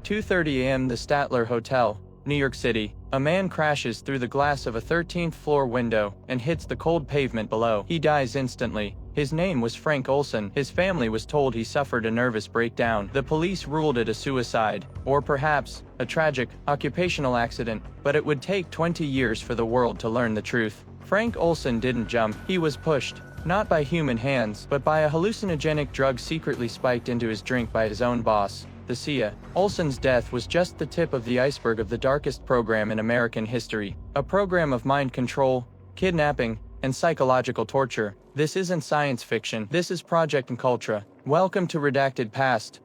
2:30 a.m. The Statler Hotel, New York City. A man crashes through the glass of a 13th floor window and hits the cold pavement below. He dies instantly. His name was Frank Olson. His family was told he suffered a nervous breakdown. The police ruled it a suicide, or perhaps a tragic, occupational accident, but it would take 20 years for the world to learn the truth. Frank Olson didn't jump, he was pushed. Not by human hands, but by a hallucinogenic drug secretly spiked into his drink by his own boss, the CIA. Olson's death was just the tip of the iceberg of the darkest program in American history. A program of mind control, kidnapping, and psychological torture. This isn't science fiction, this is Project MKUltra. Welcome to Redacted Past.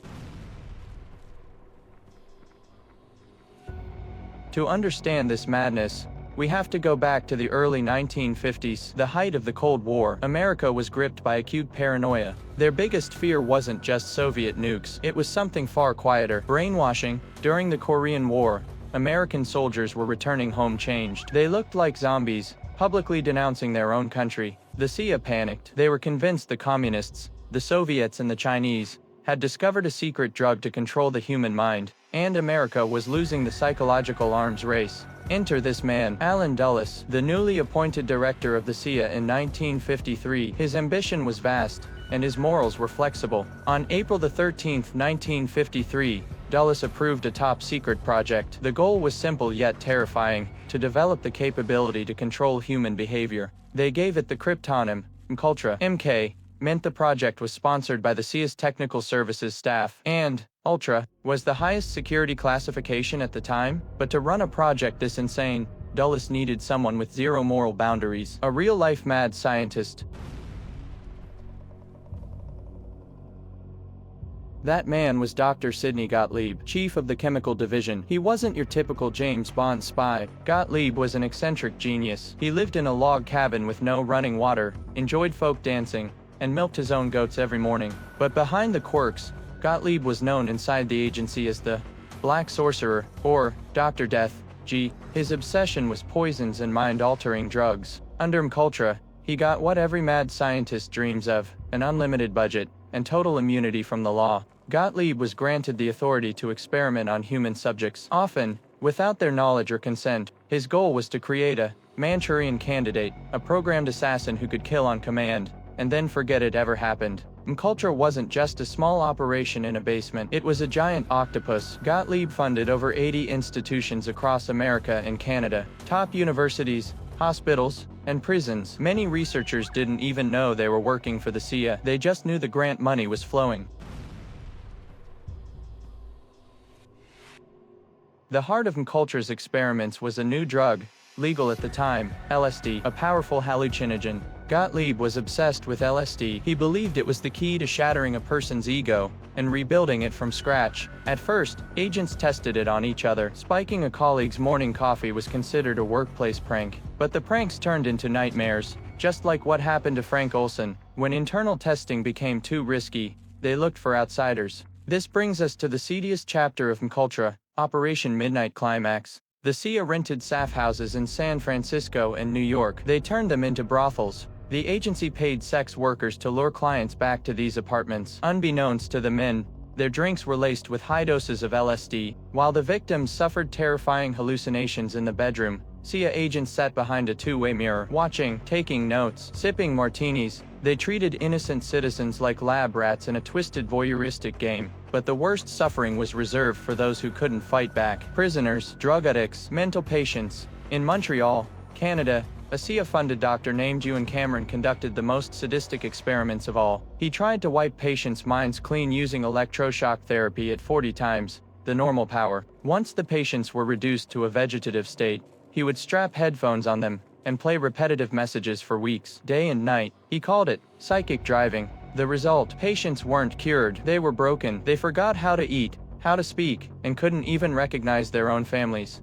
To understand this madness, we have to go back to the early 1950s, the height of the Cold War. America was gripped by acute paranoia. Their biggest fear wasn't just Soviet nukes, it was something far quieter. Brainwashing. During the Korean War, American soldiers were returning home changed. They looked like zombies, publicly denouncing their own country. The CIA panicked. They were convinced the communists, the Soviets and the Chinese, had discovered a secret drug to control the human mind, and America was losing the psychological arms race. Enter this man, Allen Dulles, the newly appointed director of the CIA in 1953. His ambition was vast, and his morals were flexible. On April 13, 1953, Dulles approved a top-secret project. The goal was simple yet terrifying: to develop the capability to control human behavior. They gave it the cryptonym MKUltra. MK meant the project was sponsored by the CIA's technical services staff, and Ultra was the highest security classification at the time. But to run a project this insane, Dulles needed someone with zero moral boundaries, a real-life mad scientist. That man was Dr. Sidney Gottlieb, chief of the chemical division. He wasn't your typical James Bond spy. Gottlieb was an eccentric genius. He lived in a log cabin with no running water, enjoyed folk dancing, and milked his own goats every morning. But behind the quirks, Gottlieb was known inside the agency as the Black Sorcerer, or Dr. Death. His obsession was poisons and mind-altering drugs. Under MKUltra, he got what every mad scientist dreams of: an unlimited budget and total immunity from the law. Gottlieb was granted the authority to experiment on human subjects, often without their knowledge or consent. His goal was to create a Manchurian candidate, a programmed assassin who could kill on command, and then forget it ever happened. MKUltra wasn't just a small operation in a basement, it was a giant octopus. Gottlieb funded over 80 institutions across America and Canada, top universities, hospitals, and prisons. Many researchers didn't even know they were working for the CIA, they just knew the grant money was flowing. The heart of MKUltra's experiments was a new drug, legal at the time, LSD, a powerful hallucinogen. Gottlieb was obsessed with LSD. He believed it was the key to shattering a person's ego and rebuilding it from scratch. At first, agents tested it on each other. Spiking a colleague's morning coffee was considered a workplace prank. But the pranks turned into nightmares, just like what happened to Frank Olson. When internal testing became too risky, they looked for outsiders. This brings us to the seediest chapter of MKUltra, Operation Midnight Climax. The CIA rented SAF houses in San Francisco and New York. They turned them into brothels. The agency paid sex workers to lure clients back to these apartments. Unbeknownst to the men, their drinks were laced with high doses of LSD. While the victims suffered terrifying hallucinations in the bedroom, CIA agents sat behind a two-way mirror, watching, taking notes, sipping martinis. They treated innocent citizens like lab rats in a twisted voyeuristic game. But the worst suffering was reserved for those who couldn't fight back. Prisoners, drug addicts, mental patients. In Montreal, Canada, a CIA-funded doctor named Ewan Cameron conducted the most sadistic experiments of all. He tried to wipe patients' minds clean using electroshock therapy at 40 times the normal power. Once the patients were reduced to a vegetative state, he would strap headphones on them and play repetitive messages for weeks, day and night. He called it psychic driving. The result: patients weren't cured, they were broken. They forgot how to eat, how to speak, and couldn't even recognize their own families.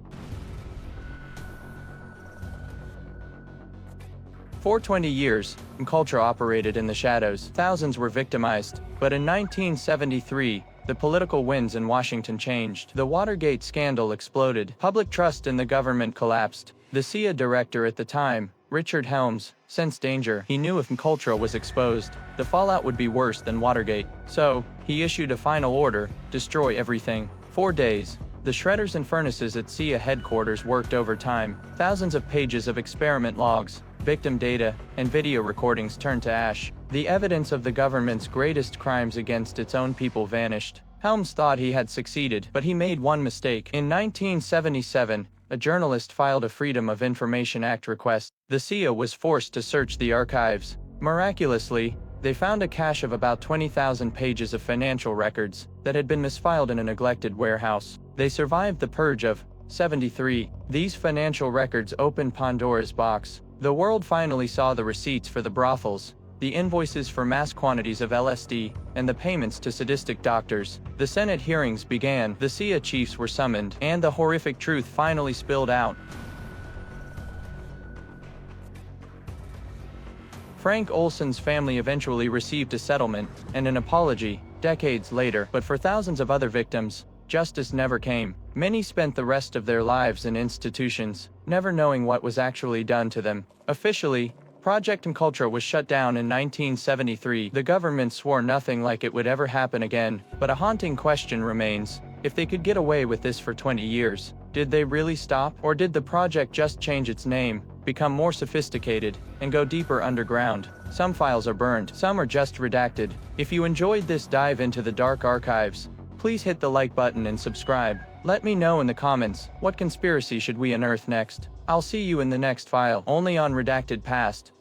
For 20 years, MKUltra operated in the shadows. Thousands were victimized. But in 1973, the political winds in Washington changed. The Watergate scandal exploded. Public trust in the government collapsed. The CIA director at the time, Richard Helms, sensed danger. He knew if MKUltra was exposed, the fallout would be worse than Watergate. So, he issued a final order: destroy everything. 4 days. The shredders and furnaces at CIA headquarters worked overtime. Thousands of pages of experiment logs, victim data, and video recordings turned to ash. The evidence of the government's greatest crimes against its own people vanished. Helms thought he had succeeded, but he made one mistake. In 1977, a journalist filed a Freedom of Information Act request. The CIA was forced to search the archives. Miraculously, they found a cache of about 20,000 pages of financial records that had been misfiled in a neglected warehouse. They survived the purge of 73. These financial records opened Pandora's box. The world finally saw the receipts for the brothels, the invoices for mass quantities of LSD, and the payments to sadistic doctors. The Senate hearings began, the CIA chiefs were summoned, and the horrific truth finally spilled out. Frank Olson's family eventually received a settlement and an apology decades later, but for thousands of other victims, justice never came. Many spent the rest of their lives in institutions, never knowing what was actually done to them. Officially, Project MKUltra was shut down in 1973. The government swore nothing like it would ever happen again, but a haunting question remains. If they could get away with this for 20 years, did they really stop? Or did the project just change its name, become more sophisticated, and go deeper underground? Some files are burned, some are just redacted. If you enjoyed this dive into the dark archives, please hit the like button and subscribe. Let me know in the comments, what conspiracy should we unearth next? I'll see you in the next file, only on Redacted Past.